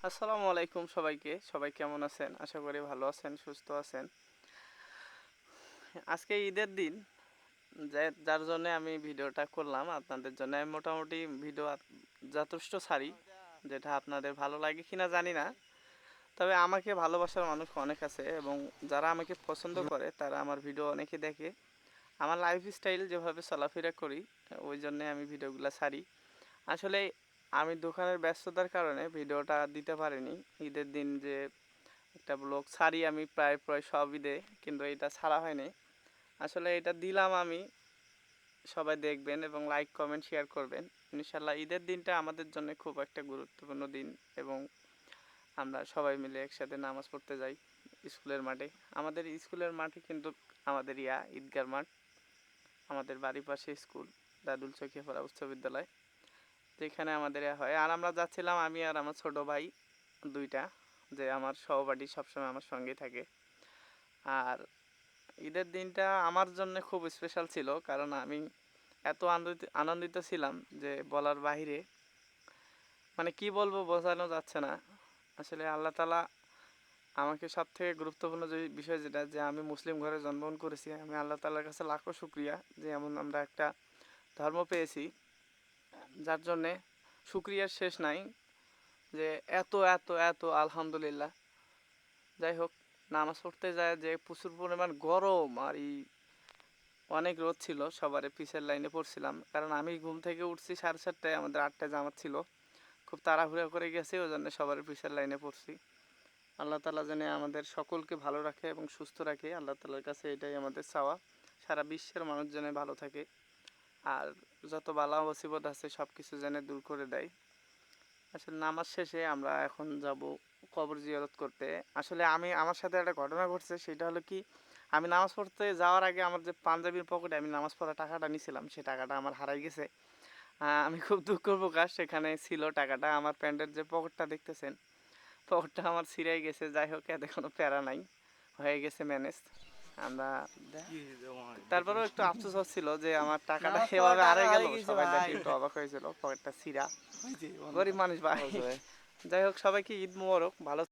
আসসালামু আলাইকুম সবাইকে। সবাই কেমন আছেন? আশা করি ভালো আছেন, সুস্থ আছেন। আজকে ঈদের দিন যার জন্য আমি ভিডিওটা করলাম আপনাদের জন্য। আমি মোটামুটি ভিডিও যথেষ্ট ছাড়ি, যেটা আপনাদের ভালো লাগে কিনা জানি না। তবে আমাকে ভালোবাসার মানুষ অনেক আছে এবং যারা আমাকে পছন্দ করে তারা আমার ভিডিও অনেকে দেখে। আমার লাইফস্টাইল যেভাবে চলাফেরা করি ওই জন্যে আমি ভিডিওগুলো ছাড়ি। আসলে আমি দোকানের ব্যস্ততার কারণে ভিডিওটা দিতে পারিনি। ঈদের দিন যে একটা ব্লগ ছাড়ি আমি প্রায় প্রায় সব ঈদে, কিন্তু এটা ছাড়া হয়নি। আসলে এটা দিলাম আমি, সবাই দেখবেন এবং লাইক কমেন্ট শেয়ার করবেন। ইনশাল্লাহ ঈদের দিনটা আমাদের জন্য খুব একটা গুরুত্বপূর্ণ দিন এবং আমরা সবাই মিলে একসাথে নামাজ পড়তে যাই স্কুলের মাঠে। আমাদের স্কুলের মাঠে কিন্তু আমাদের ঈদগার মাঠ, আমাদের বাড়ির পাশে স্কুল দাদুল চকিয়াপাড়া উচ্চ বিদ্যালয়, যেখানে আমাদের হয়। আর আমরা যাচ্ছিলাম, আমি আর আমার ছোট ভাই দুইটা, যে আমার সহপাঠী সবসময় আমার সঙ্গেই থাকে। আর ঈদের দিনটা আমার জন্য খুব স্পেশাল ছিল, কারণ আমি এত আনন্দিত ছিলাম যে বলার বাহিরে, মানে কি বলবো বোঝানো যাচ্ছে না। আসলে আল্লাহ তালা আমাকে সব থেকে গুরুত্বপূর্ণ যে বিষয় যেটা, যে আমি মুসলিম ঘরে জন্মগ্রহণ করেছি, আমি আল্লাহ তালার কাছে লাখো শুক্রিয়া যে এমন আমরা একটা ধর্ম পেয়েছি, যার জন্যে শুক্রিয়ার শেষ নাই। যে এত এত এত আলহামদুলিল্লাহ। যাই হোক, নামাজ পড়তে যায় যে প্রচুর পরিমাণ গরম, আর অনেক রোদ ছিল, সবারে পিছের লাইনে পড়ছিলাম, কারণ আমি ঘুম থেকে উঠছি 7:30টায়, আমাদের 8টায় জামাত ছিল। খুব তাড়াহুড়া করে গেছি, ওই জন্য সবার পিছের লাইনে পড়ছি। আল্লাহ তালা যেন আমাদের সকলকে ভালো রাখে এবং সুস্থ রাখে, আল্লাহ তালার কাছে এটাই আমাদের চাওয়া। সারা বিশ্বের মানুষ যেন ভালো থাকে, আর যত বালা মুসিবত আছে সব কিছু যেন দূর করে দেয়। আসলে নামাজ শেষে আমরা এখন যাব কবর জিয়ারত করতে। আসলে আমার সাথে একটা ঘটনা ঘটছে, সেটা হলো কি, আমি নামাজ পড়তে যাওয়ার আগে আমার যে পাঞ্জাবির পকেটে আমি নামাজ পড়ার টাকাটা নিয়েছিলাম, সে টাকাটা আমার হারাই গেছে। আমি খুব দুঃখ প্রকাশ, সেখানে ছিল টাকাটা। আমার প্যান্টের যে পকেটটা দেখতেছেন, পকেটটা আমার ছিঁড়াই গেছে। যাই হোক, এতে কোনো প্যারা নাই, হয়ে গেছে ম্যানেজ। আমরা তারপরেও একটু আফসোস হচ্ছিল যে আমার টাকাটা নামাজ পড়ার এভাবে টাকা হারাই গেল, হারিয়ে গেছে সবাই দেখে ভাই। একটু অবাক হয়েছিল, পকেটটা ছিঁড়া। গরিব মানুষ ভাই। যাই হোক, সবাইকে ঈদ মোবারক, ভালো